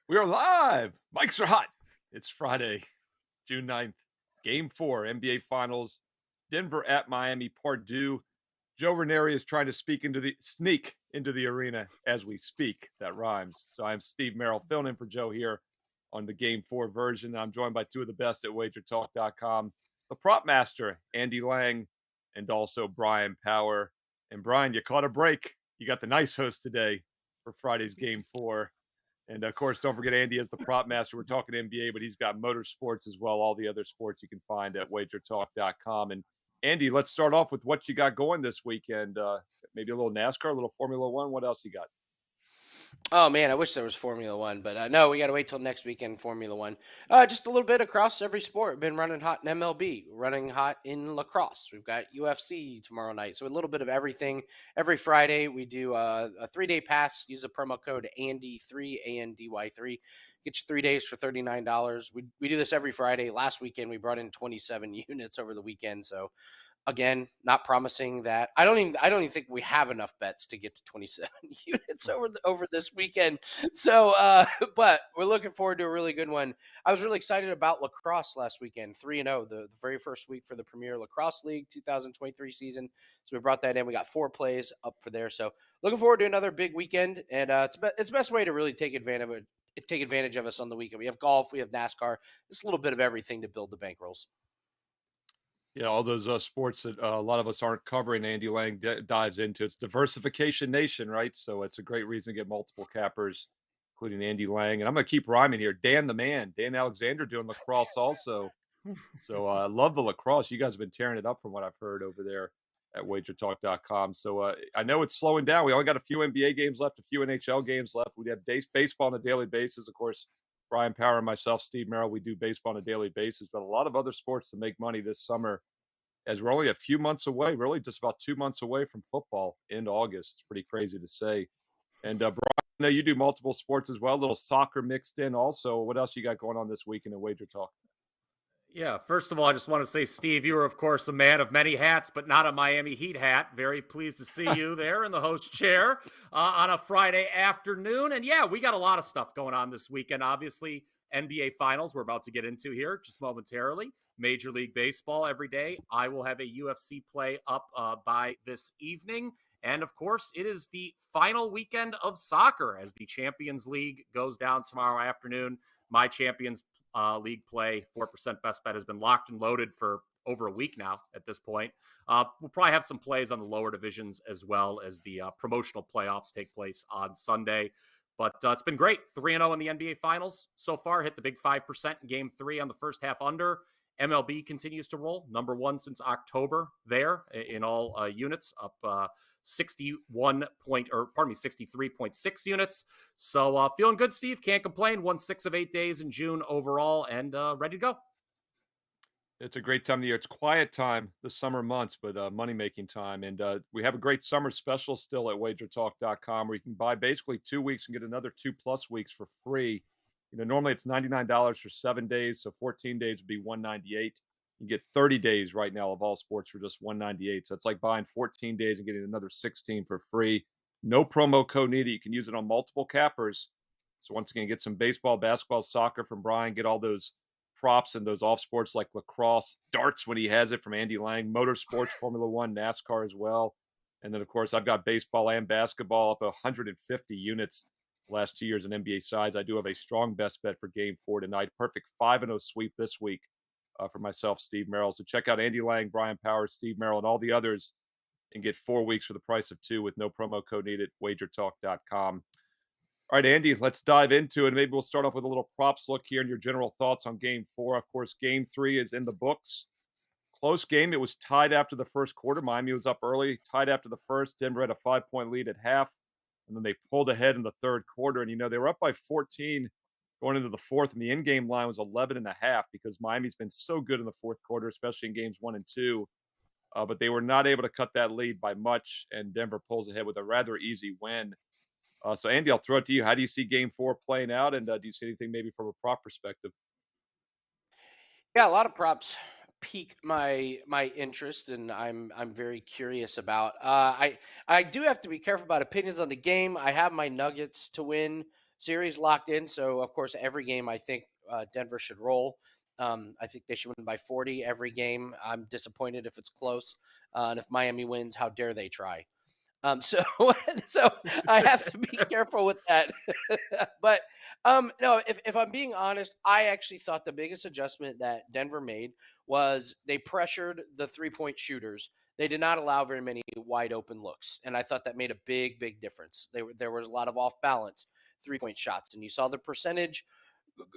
We are live. Mics are hot. It's Friday, June 9th. Game 4, NBA Finals. Denver at Miami, part due. Joe Ranieri is trying to sneak into the arena as we speak. That rhymes. So I'm Steve Merrill, filling in for Joe here on the Game 4 version. I'm joined by two of the best at WagerTalk.com, the prop master, Andy Lang, and also Brian Power. And Brian, you caught a break. You got the nice host today for Friday's Game 4. And of course, don't forget Andy is the prop master. We're talking NBA, but he's got motorsports as well. All the other sports you can find at wagertalk.com. And Andy, let's start off with what you got going this weekend. Maybe a little NASCAR, a little Formula One. What else you got? Oh man, I wish there was Formula One, but no, we got to wait till next weekend. Formula One, just a little bit across every sport. Been running hot in MLB, running hot in lacrosse. We've got UFC tomorrow night, so a little bit of everything. Every Friday we do a 3-day pass. Use a promo code Andy3 ANDY3. Get you 3 days for $39. We do this every Friday. Last weekend we brought in 27 units over the weekend, so again, not promising that. I don't even think we have enough bets to get to 27 units over this weekend. So, but we're looking forward to a really good one. I was really excited about lacrosse last weekend, 3-0, the very first week for the Premier Lacrosse League 2023 season. So we brought that in. We got 4 plays up for there. So looking forward to another big weekend, and it's the best way to really take advantage of us on the weekend. We have golf, we have NASCAR, just a little bit of everything to build the bankrolls. Yeah, all those sports that a lot of us aren't covering. Andy Lang dives into. It's diversification nation, right? So it's a great reason to get multiple cappers, including Andy Lang. And I'm going to keep rhyming here. Dan the man, Dan Alexander doing lacrosse also. So I love the lacrosse. You guys have been tearing it up from what I've heard over there at wagertalk.com. So I know it's slowing down. We only got a few NBA games left, a few NHL games left. We have baseball on a daily basis. Of course, Brian Power and myself, Steve Merrill, we do baseball on a daily basis, but a lot of other sports to make money this summer as we're only a few months away, really just about 2 months away from football in August. It's pretty crazy to say. And Brian, I know you do multiple sports as well, a little soccer mixed in also. What else you got going on this weekend in Wager Talk? Yeah, first of all, I just want to say, Steve, you are, of course, a man of many hats, but not a Miami Heat hat. Very pleased to see you there in the host chair on a Friday afternoon. And yeah, we got a lot of stuff going on this weekend. Obviously, NBA Finals we're about to get into here just momentarily. Major League Baseball every day. I will have a UFC play up by this evening. And of course, it is the final weekend of soccer as the Champions League goes down tomorrow afternoon. My Champions League play, 4% best bet has been locked and loaded for over a week now at this point. We'll probably have some plays on the lower divisions as well as the promotional playoffs take place on Sunday. But it's been great. 3-0 in the NBA Finals so far. Hit the big 5% in Game 3 on the first half under. MLB continues to roll. Number 1 since October there in all units, up 63.6 units. So feeling good, Steve. Can't complain. Won 6 of 8 days in June overall and ready to go. It's a great time of the year. It's quiet time, the summer months, but money-making time. And we have a great summer special still at wagertalk.com where you can buy basically 2 weeks and get another 2+ weeks for free. You know, normally it's $99 for 7 days, so 14 days would be $198. You get 30 days right now of all sports for just $198. So it's like buying 14 days and getting another 16 for free. No promo code needed. You can use it on multiple cappers. So once again, get some baseball, basketball, soccer from Brian. Get all those props and those off sports like lacrosse, darts when he has it from Andy Lang, motorsports, Formula One, NASCAR as well. And then, of course, I've got baseball and basketball up 150 units last 2 years in NBA sides. I do have a strong best bet for Game 4 tonight. Perfect 5-0 sweep this week for myself, Steve Merrill. So check out Andy Lang, Brian Powers, Steve Merrill, and all the others and get 4 weeks for the price of 2 with no promo code needed, wagertalk.com. All right, Andy, let's dive into it. Maybe we'll start off with a little props look here and your general thoughts on Game 4. Of course, Game 3 is in the books. Close game. It was tied after the first quarter. Miami was up early, tied after the first. Denver had a 5-point lead at half, and then they pulled ahead in the third quarter. And, you know, they were up by 14 going into the fourth, and the in-game line was 11.5 because Miami's been so good in the fourth quarter, especially in games 1 and 2. But they were not able to cut that lead by much, and Denver pulls ahead with a rather easy win. So, Andy, I'll throw it to you. How do you see Game 4 playing out, and do you see anything maybe from a prop perspective? Yeah, a lot of props pique my interest, and I'm very curious about. I do have to be careful about opinions on the game. I have my Nuggets to win series locked in. So, of course, every game I think Denver should roll. I think they should win by 40 every game. I'm disappointed if it's close. And if Miami wins, how dare they try? So so I have to be careful with that. But no, if I'm being honest, I actually thought the biggest adjustment that Denver made was they pressured the 3-point shooters. They did not allow very many wide open looks, and I thought that made a big difference. There was a lot of off balance 3-point shots, and you saw the percentage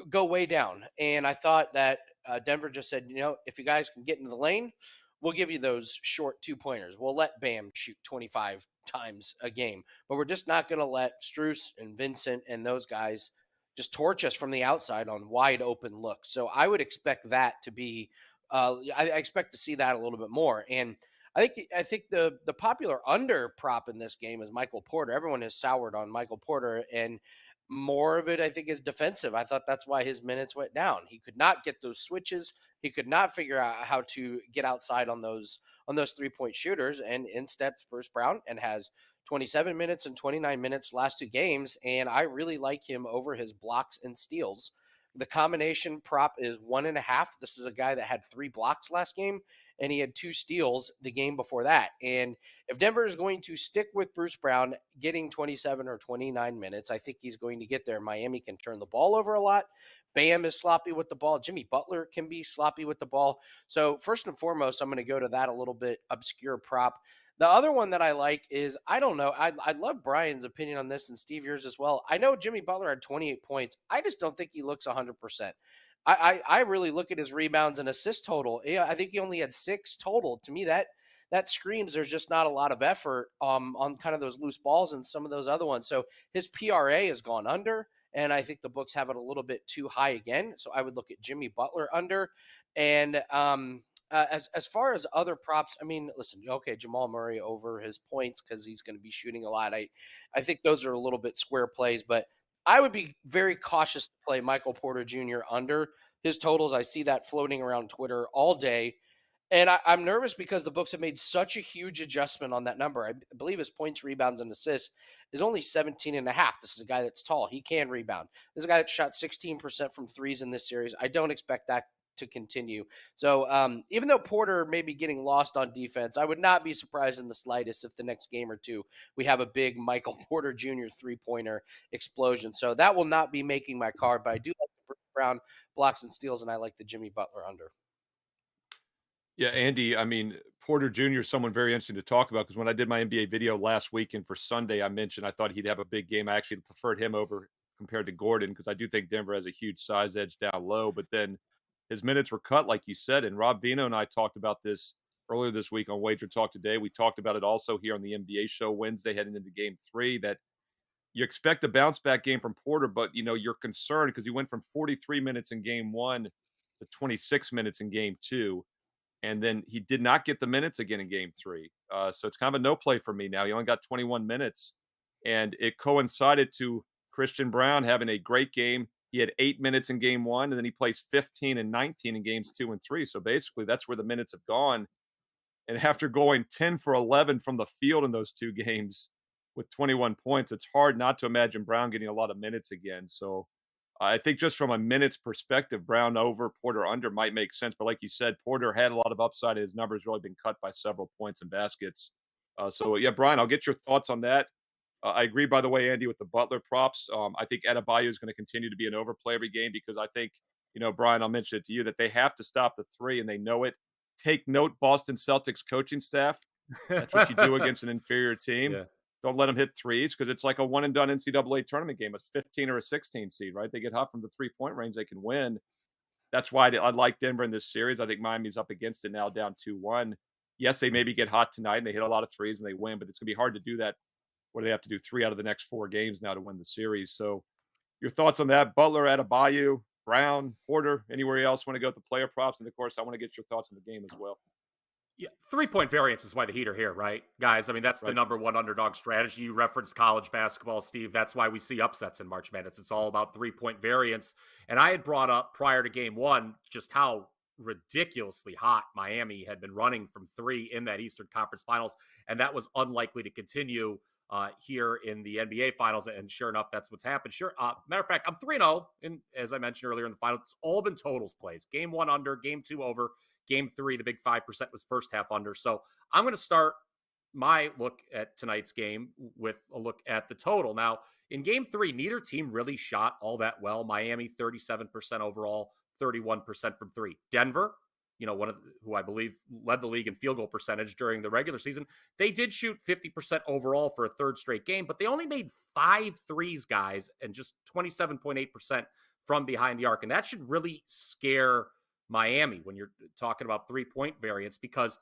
go way down. And I thought that Denver just said, if you guys can get into the lane, we'll give you those short 2-pointers. We'll let Bam shoot 25 times a game, but we're just not going to let Struess and Vincent and those guys just torch us from the outside on wide open looks. So I would expect that to be, I expect to see that a little bit more. And I think the popular under prop in this game is Michael Porter. Everyone has soured on Michael Porter, and more of it, I think, is defensive. I thought that's why his minutes went down. He could not get those switches. He could not figure out how to get outside on those 3-point shooters. And in steps Bruce Brown and has 27 minutes and 29 minutes last 2 games. And I really like him over his blocks and steals. The combination prop is 1.5. This is a guy that had 3 blocks last game, and he had 2 steals the game before that. And if Denver is going to stick with Bruce Brown getting 27 or 29 minutes, I think he's going to get there. Miami can turn the ball over a lot. Bam is sloppy with the ball. Jimmy Butler can be sloppy with the ball. So first and foremost, I'm going to go to that a little bit obscure prop. The other one that I like is, I don't know, I love Brian's opinion on this, and Steve, yours as well. I know Jimmy Butler had 28 points. I just don't think he looks 100%. I really look at his rebounds and assist total. Yeah, I think he only had 6 total. To me, that screams there's just not a lot of effort on kind of those loose balls and some of those other ones. So his PRA has gone under, and I think the books have it a little bit too high again. So I would look at Jimmy Butler under. And as far as other props, I mean, listen, okay, Jamal Murray over his points because he's going to be shooting a lot. I think those are a little bit square plays, but I would be very cautious to play Michael Porter Jr. under his totals. I see that floating around Twitter all day. And I'm nervous because the books have made such a huge adjustment on that number. I believe his points, rebounds, and assists is only 17.5. This is a guy that's tall. He can rebound. This is a guy that shot 16% from threes in this series. I don't expect that to continue. So even though Porter may be getting lost on defense, I would not be surprised in the slightest if the next game or two we have a big Michael Porter Jr. 3-pointer explosion. So that will not be making my card, but I do like the Bruce Brown blocks and steals, and I like the Jimmy Butler under. Yeah, Andy, I mean, Porter Jr. is someone very interesting to talk about because when I did my NBA video last weekend for Sunday, I mentioned I thought he'd have a big game. I actually preferred him over compared to Gordon because I do think Denver has a huge size edge down low. But then his minutes were cut, like you said. And Rob Vino and I talked about this earlier this week on Wager Talk Today. We talked about it also here on the NBA show Wednesday heading into game 3 that you expect a bounce back game from Porter, but you're concerned because he went from 43 minutes in game 1 to 26 minutes in game 2. And then he did not get the minutes again in game 3. So it's kind of a no play for me now. He only got 21 minutes, and it coincided to Christian Brown having a great game. He had 8 minutes in game 1, and then he plays 15 and 19 in games 2 and 3. So basically, that's where the minutes have gone. And after going 10 for 11 from the field in those 2 games with 21 points, it's hard not to imagine Brown getting a lot of minutes again. So I think just from a minutes perspective, Brown over, Porter under might make sense. But like you said, Porter had a lot of upside. His numbers really been cut by several points and baskets. So yeah, Brian, I'll get your thoughts on that. I agree, by the way, Andy, with the Butler props. I think Adebayo is going to continue to be an overplay every game because I think, Brian, I'll mention it to you that they have to stop the 3 and they know it. Take note, Boston Celtics coaching staff. That's what you do against an inferior team. Yeah. Don't let them hit threes because it's like a one and done NCAA tournament game. It's 15 or a 16 seed, right? They get hot from the 3-point range, they can win. That's why I like Denver in this series. I think Miami's up against it now, down 2-1. Yes, they maybe get hot tonight and they hit a lot of threes and they win, but it's going to be hard to do that where they have to do 3 out of the next 4 games now to win the series. So your thoughts on that? Butler, Adebayo, Brown, Porter, anywhere else want to go with the player props? And of course, I want to get your thoughts on the game as well. Yeah, 3-point variance is why the Heat are here, right, guys? I mean, that's the number one underdog strategy. You referenced college basketball, Steve. That's why we see upsets in March Madness. It's all about 3-point variance. And I had brought up prior to game 1 just how ridiculously hot Miami had been running from 3 in that Eastern Conference Finals, and that was unlikely to continue here in the NBA Finals. And sure enough, that's what's happened. Sure. Matter of fact, I'm 3-0. And as I mentioned earlier in the finals, it's all been totals plays. Game 1 under, game 2 over, game 3, the big 5% was first half under. So I'm going to start my look at tonight's game with a look at the total. Now, in game 3, neither team really shot all that well. Miami, 37% overall, 31% from 3. Denver, one of who I believe led the league in field goal percentage during the regular season. They did shoot 50% overall for a third straight game, but they only made 5 threes, guys, and just 27.8% from behind the arc. And that should really scare Miami when you're talking about 3-point variance, because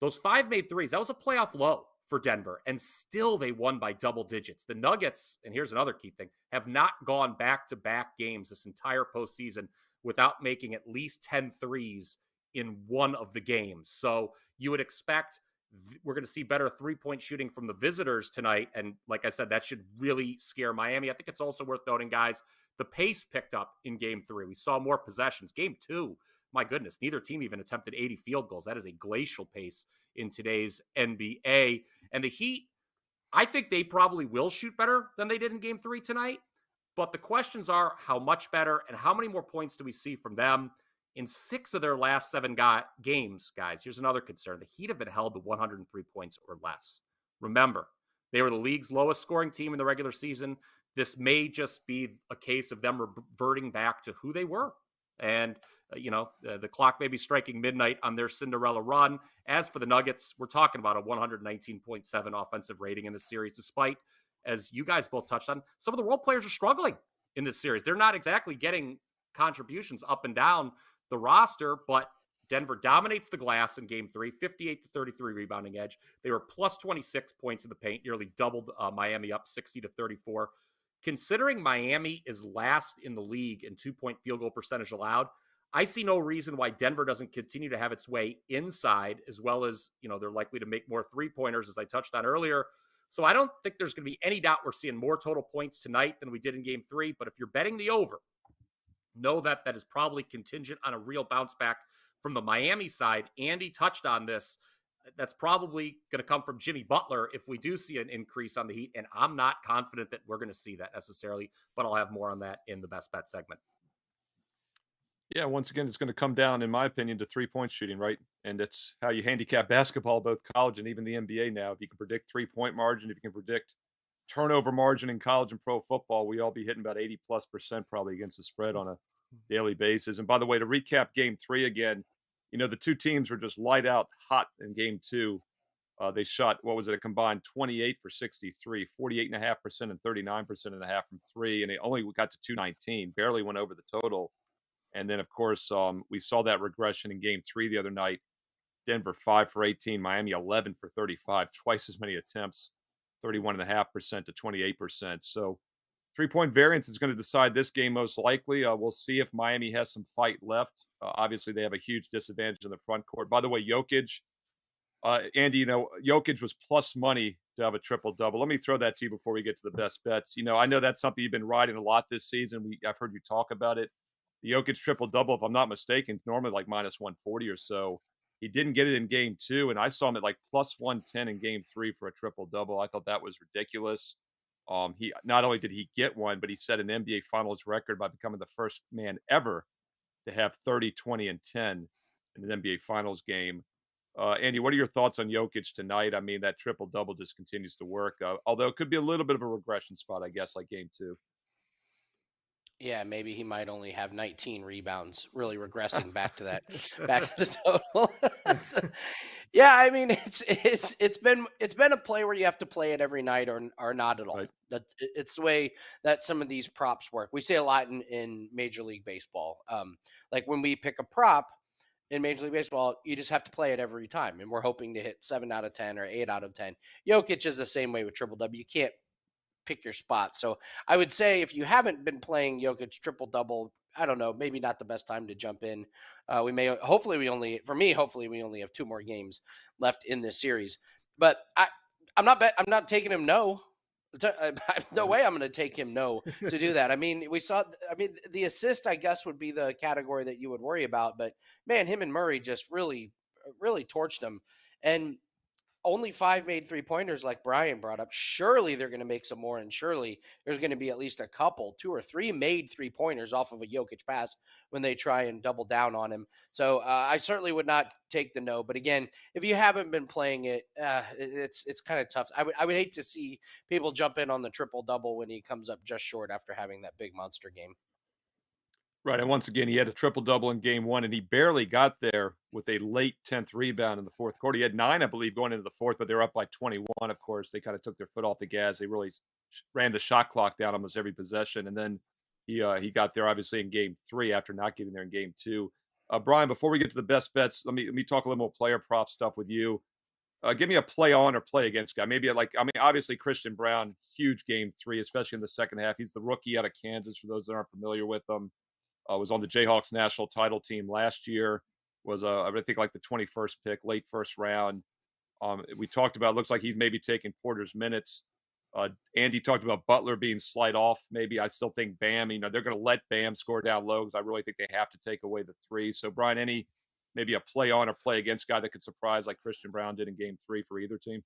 those 5 made threes, that was a playoff low for Denver, and still they won by double digits. The Nuggets, and here's another key thing, have not gone back-to-back games this entire postseason without making at least 10 threes in one of the games. So you would expect we're going to see better 3-point shooting from the visitors tonight. And like I said, that should really scare Miami. I think it's also worth noting, guys, the pace picked up in game 3. We saw more possessions. Game 2, my goodness, neither team even attempted 80 field goals. That is a glacial pace in today's NBA. And the Heat, I think they probably will shoot better than they did in game 3 tonight. But the questions are how much better and how many more points do we see from them? In 6 of their last 7 games, guys, here's another concern. The Heat have been held to 103 points or less. Remember, they were the league's lowest scoring team in the regular season. This may just be a case of them reverting back to who they were. And, the clock may be striking midnight on their Cinderella run. As for the Nuggets, we're talking about a 119.7 offensive rating in the series, despite, as you guys both touched on, some of the role players are struggling in this series. They're not exactly getting contributions up and down the roster, but Denver dominates the glass in game 3, 58-33 rebounding edge. They were plus 26 points in the paint, nearly doubled Miami up 60-34. Considering Miami is last in the league in 2-point field goal percentage allowed, I see no reason why Denver doesn't continue to have its way inside, as well as, they're likely to make more 3-pointers, as I touched on earlier. So I don't think there's going to be any doubt we're seeing more total points tonight than we did in game 3. But if you're betting the over, know that is probably contingent on a real bounce back from the Miami side. Andy touched on this. That's probably going to come from Jimmy Butler if we do see an increase on the Heat. And I'm not confident that we're going to see that necessarily, but I'll have more on that in the best bet segment. Yeah, once again, it's going to come down, in my opinion, to 3-point shooting, right? And it's how you handicap basketball, both college and even the NBA now. If you can predict 3-point margin, if you can predict turnover margin in college and pro football, we all be hitting about 80+% probably against the spread on a daily basis. And by the way, to recap game 3 again, the two teams were just light out hot in game 2. They shot, a combined 28 for 63, 48.5% and 39.5% from 3. And they only got to 219, barely went over the total. And then, of course, we saw that regression in game 3 the other night. Denver 5 for 18, Miami 11 for 35, twice as many attempts, 31.5% to 28%. So 3-point variance is going to decide this game most likely. We'll see if Miami has some fight left. Obviously, they have a huge disadvantage in the front court. By the way, Jokic, Andy, Jokic was plus money to have a triple-double. Let me throw that to you before we get to the best bets. I know that's something you've been riding a lot this season. I've heard you talk about it. The Jokic triple-double, if I'm not mistaken, normally like minus 140 or so. He didn't get it in game 2, and I saw him at like plus 110 in game 3 for a triple-double. I thought that was ridiculous. He not only did he get one, but he set an NBA Finals record by becoming the first man ever to have 30, 20, and 10 in an NBA Finals game. Andy, what are your thoughts on Jokic tonight? I mean, that triple-double just continues to work, although it could be a little bit of a regression spot, I guess, like game 2. Yeah, maybe he might only have 19 rebounds, really regressing back to the total. Yeah, I mean, it's been a play where you have to play it every night or not at all. Right. It's the way that some of these props work. We see a lot in Major League Baseball. Like when we pick a prop in Major League Baseball, you just have to play it every time, and we're hoping to hit 7 out of 10 or 8 out of 10. Jokic is the same way with triple double. You can't pick your spot. So I would say if you haven't been playing Jokic triple double, I don't know, maybe not the best time to jump in. Hopefully we only have 2 more games left in this series, but I'm not taking him no. No way I'm going to take him no to do that. I mean, the assist, I guess, would be the category that you would worry about, but man, him and Murray just really, really torched him. And only 5 made three-pointers like Brian brought up. Surely they're going to make some more, and surely there's going to be at least a couple, 2 or 3 made three-pointers off of a Jokic pass when they try and double down on him. So I certainly would not take the no. But again, if you haven't been playing it, it's kind of tough. I would hate to see people jump in on the triple-double when he comes up just short after having that big monster game. Right, and once again, he had a triple-double in game 1, and he barely got there with a late 10th rebound in the 4th quarter. He had 9, I believe, going into the 4th, but they were up by 21, of course. They kinda took their foot off the gas. They really ran the shot clock down almost every possession, and then he got there, obviously, in game 3 after not getting there in game 2. Brian, before we get to the best bets, let me talk a little more player prop stuff with you. Give me a play on or play against guy. Maybe obviously, Christian Brown, huge game 3, especially in the second half. He's the rookie out of Kansas, for those that aren't familiar with him. Was on the Jayhawks national title team last year. Was I think like the 21st pick, late first round. We talked about. Looks like he's maybe taking Porter's minutes. Andy talked about Butler being slight off. Maybe I still think Bam. They're going to let Bam score down low because I really think they have to take away the 3. So Brian, maybe a play on or play against guy that could surprise like Christian Brown did in game 3 for either team.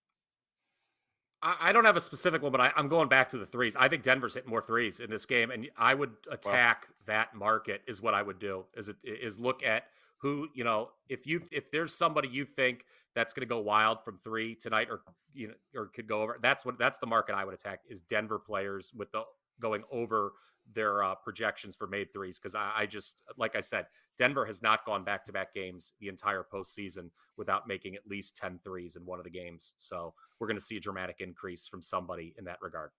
I don't have a specific one, but I'm going back to the threes. I think Denver's hitting more threes in this game, and I would attack that market. Is what I would do. Is look at who, if there's somebody you think that's going to go wild from 3 tonight, or could go over. That's the market I would attack. Is Denver players with the going over their projections for made threes, because I just, like I said, Denver has not gone back-to-back games the entire postseason without making at least 10 threes in one of the games. So we're going to see a dramatic increase from somebody in that regard.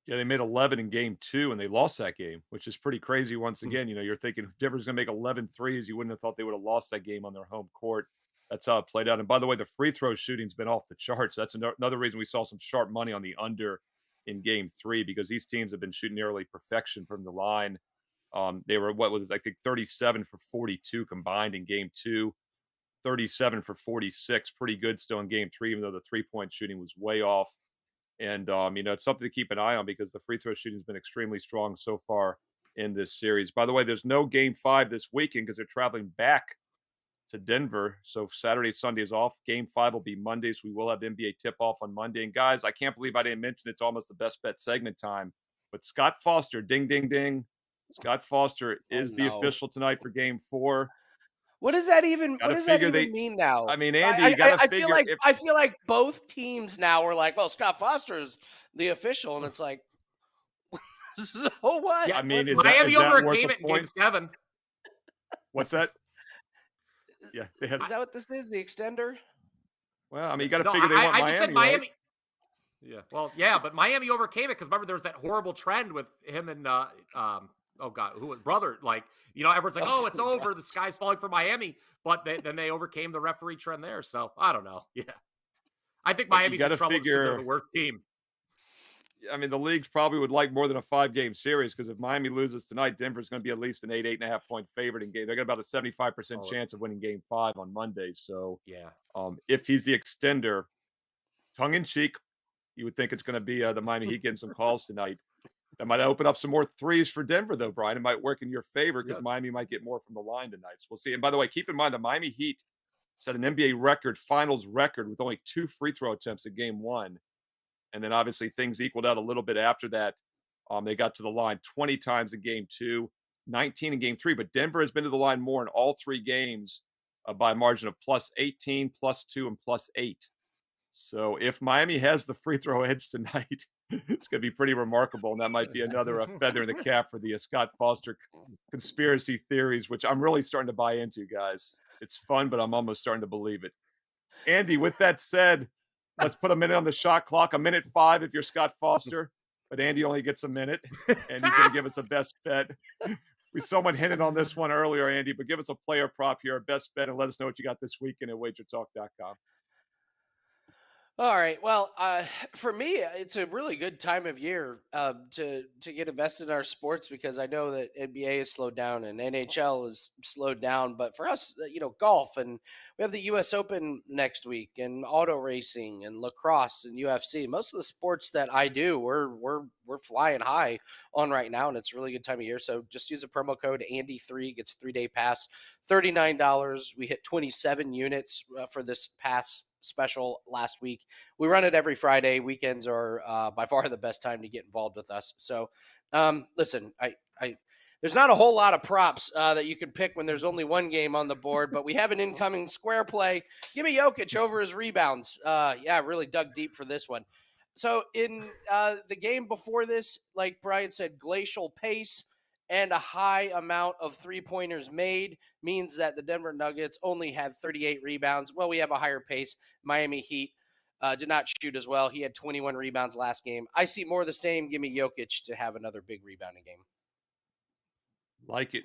Yeah, they made 11 in game 2, and they lost that game, which is pretty crazy once again. You're thinking if Denver's going to make 11 threes, you wouldn't have thought they would have lost that game on their home court. That's how it played out. And by the way, the free throw shooting's been off the charts. That's another reason we saw some sharp money on the under in game 3, because these teams have been shooting nearly perfection from the line. They were, I think 37 for 42 combined in game 2, 37 for 46, pretty good still in game 3, even though the 3-point shooting was way off. And, it's something to keep an eye on because the free throw shooting has been extremely strong so far in this series. By the way, there's no game 5 this weekend because they're traveling back to Denver. So Saturday, Sunday is off. Game 5 will be Monday. So we will have NBA tip off on Monday. And guys, I can't believe I didn't mention it's almost the best bet segment time. But Scott Foster, ding, ding, ding. Scott Foster is the official tonight for game 4. What does that even mean now? I mean, Andy, you got to figure. I feel like both teams now are like, well, Scott Foster's the official, and it's like, so what? Yeah, I mean, is Miami that overcame it in game 7. What's that? Yeah, is that what this is? The extender? Well, I mean, you got to figure they want Miami. Just said Miami. Right? Yeah, well, yeah, but Miami overcame it because remember there was that horrible trend with him and oh God, who was brother? Like, everyone's like, oh, it's over. The sky's falling for Miami, but then they overcame the referee trend there. So I don't know. Yeah, I think Miami's in trouble because they're the worst team. I mean, the leagues probably would like more than a 5-game series because if Miami loses tonight, Denver's going to be at least an 8.5 point favorite in game. They got about a 75% chance of winning game 5 on Monday. So yeah, if he's the extender, tongue in cheek, you would think it's going to be the Miami Heat getting some calls tonight. That might open up some more threes for Denver, though, Brian. It might work in your favor because Miami might get more from the line tonight. So we'll see. And by the way, keep in mind the Miami Heat set an NBA finals record with only 2 free throw attempts in game 1. And then obviously things equaled out a little bit after that. They got to the line 20 times in game 2, 19 in game 3. But Denver has been to the line more in all 3 games by a margin of plus 18, plus 2, and plus 8. So if Miami has the free throw edge tonight, it's going to be pretty remarkable. And that might be another feather in the cap for the Scott Foster conspiracy theories, which I'm really starting to buy into, guys. It's fun, but I'm almost starting to believe it. Andy, with that said, let's put a minute on the shot clock. A minute 5 if you're Scott Foster, but Andy only gets a minute, and he's going to give us a best bet. Someone hinted on this one earlier, Andy, but give us a player prop here, a best bet, and let us know what you got this weekend at WagerTalk.com. All right. Well, for me, it's a really good time of year to get invested in our sports because I know that NBA is slowed down and NHL is slowed down. But for us, golf, and we have the U.S. Open next week, and auto racing, and lacrosse, and UFC. Most of the sports that I do, we're flying high on right now, and it's a really good time of year. So just use a promo code Andy3, gets a 3-day pass, $39. We hit 27 units for this pass special last week. We run it every Friday. Weekends are by far the best time to get involved with us. So, listen, I there's not a whole lot of props that you can pick when there's only one game on the board, but we have an incoming square play. Give me Jokic over his rebounds. Yeah, really dug deep for this one. So in the game before this, like Brian said, glacial pace and a high amount of three-pointers made means that the Denver Nuggets only had 38 rebounds. Well, we have a higher pace. Miami Heat did not shoot as well. He had 21 rebounds last game. I see more of the same. Give me Jokic to have another big rebounding game. Like it.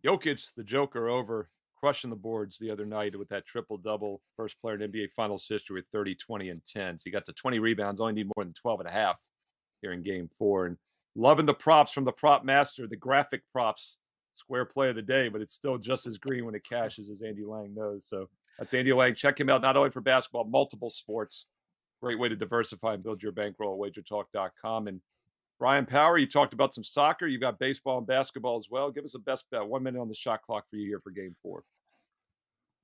Jokic, the Joker, over crushing the boards the other night with that triple-double. First player in NBA Finals history with 30, 20, and 10. So he got to 20 rebounds, only need more than 12 and a half here in game 4. And loving the props from the prop master, the graphic props, square play of the day, but it's still just as green when it cashes, as Andy Lang knows. So that's Andy Lang. Check him out not only for basketball, multiple sports. Great way to diversify and build your bankroll at wagertalk.com. And Brian Power, you talked about some soccer. You got baseball and basketball as well. Give us a best bet. 1 minute on the shot clock for you here for game 4.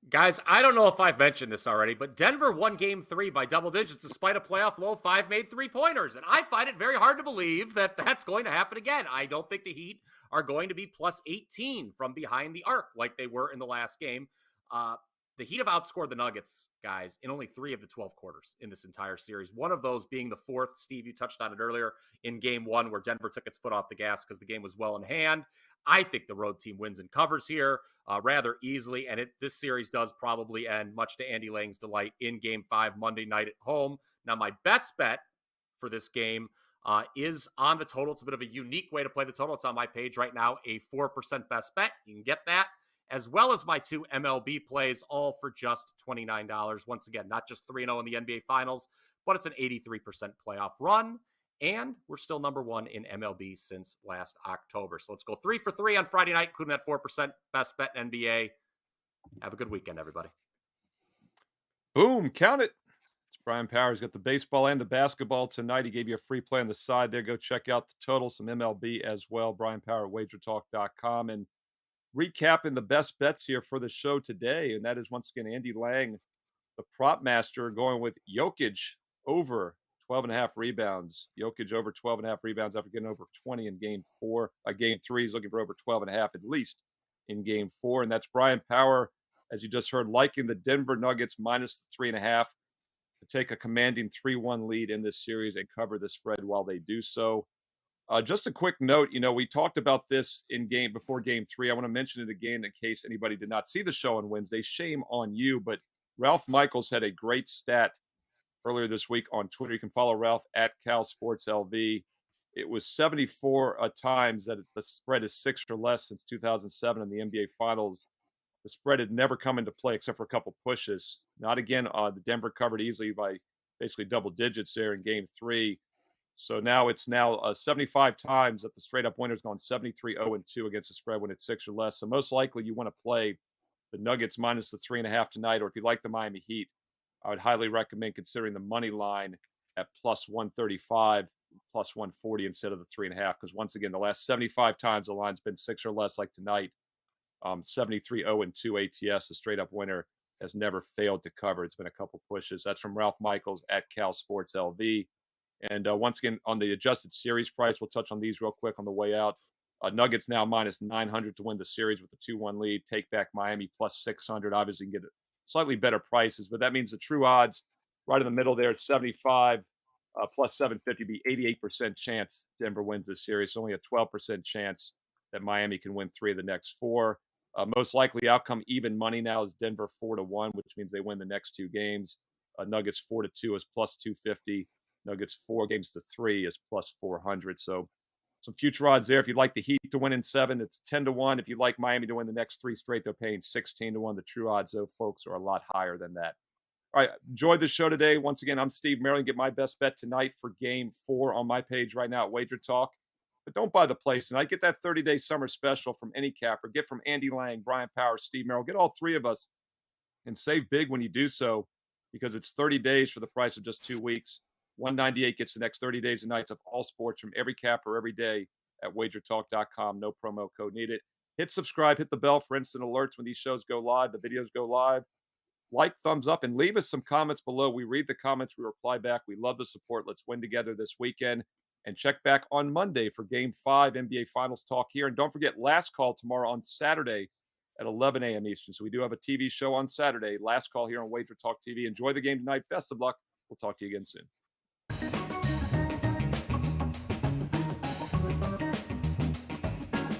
Guys, I don't know if I've mentioned this already, but Denver won game 3 by double digits despite a playoff low of 5 made three-pointers. And I find it very hard to believe that that's going to happen again. I don't think the Heat are going to be plus 18 from behind the arc like they were in the last game. The Heat have outscored the Nuggets, guys, in only 3 of the 12 quarters in this entire series. One of those being the fourth. Steve, you touched on it earlier in game 1 where Denver took its foot off the gas because the game was well in hand. I think the road team wins and covers here rather easily, and this series does probably end, much to Andy Lang's delight, in game 5 Monday night at home. Now, my best bet for this game is on the total. It's a bit of a unique way to play the total. It's on my page right now, a 4% best bet. You can get that, as well as my 2 MLB plays, all for just $29. Once again, not just 3-0 in the NBA Finals, but it's an 83% playoff run. And we're still number 1 in MLB since last October. So let's go 3 for 3 on Friday night, including that 4% best bet in NBA. Have a good weekend, everybody. Boom, count it. It's Brian Powers. Got the baseball and the basketball tonight. He gave you a free play on the side there. Go check out the total, some MLB as well. Brian Power at wagertalk.com. And recapping the best bets here for the show today. And that is once again Andy Lang, the prop master, going with Jokic over 12.5 rebounds. Jokic over 12.5 rebounds after getting over 20 in game 4. Game 3, he's looking for over 12.5 at least in game 4. And that's Brian Power, as you just heard, liking the Denver Nuggets minus the 3.5 to take a commanding 3-1 lead in this series and cover the spread while they do so. Just a quick note, we talked about this before game 3. I want to mention it again in case anybody did not see the show on Wednesday. Shame on you, but Ralph Michaels had a great stat earlier this week on Twitter. You can follow Ralph at CalSportsLV. It was 74 times that the spread is 6 or less since 2007 in the NBA Finals. The spread had never come into play except for a couple pushes. Not again. The Denver covered easily by basically double digits there in game 3. So now it's 75 times that the straight-up winner's gone 73-0-2 against the spread when it's 6 or less. So most likely you want to play the Nuggets minus the 3.5 tonight, or if you like the Miami Heat, I would highly recommend considering the money line at plus 135, plus 140 instead of the 3.5. Because once again, the last 75 times the line's been 6 or less, like tonight, 73-0-2 ATS, the straight-up winner has never failed to cover. It's been a couple pushes. That's from Ralph Michaels at CalSportsLV. And once again, on the adjusted series price, we'll touch on these real quick on the way out. Nuggets now minus 900 to win the series with a 2-1 lead. Take back Miami plus 600. Obviously, you can get slightly better prices, but that means the true odds right in the middle there at 75 plus 750 be 88% chance Denver wins this series. Only a 12% chance that Miami can win 3 of the next 4. Most likely outcome even money now is Denver 4-1, which means they win the next 2 games. Nuggets 4-2 is plus 250. Nuggets 4 games to 3 is plus 400. So some future odds there. If you'd like the Heat to win in 7, it's 10-1. If you'd like Miami to win the next 3 straight, they're paying 16-1. The true odds, though, folks, are a lot higher than that. All right, enjoyed the show today. Once again, I'm Steve Maryland. Get my best bet tonight for game 4 on my page right now at Wager Talk. But don't buy the place tonight. Get that 30-day summer special from any capper. Get from Andy Lang, Brian Powers, Steve Merrill. Get all 3 of us and save big when you do so, because it's 30 days for the price of just 2 weeks. $198 gets the next 30 days and nights of all sports from every capper every day at wagertalk.com. No promo code needed. Hit subscribe, hit the bell for instant alerts when these shows go live, the videos go live. like, thumbs up, and leave us some comments below. We read the comments, we reply back. We love the support. Let's win together this weekend. And check back on Monday for Game 5 NBA Finals talk here. And don't forget, last call tomorrow on Saturday at 11 a.m. Eastern. So we do have a TV show on Saturday. Last call here on Wager Talk TV. Enjoy the game tonight. Best of luck. We'll talk to you again soon.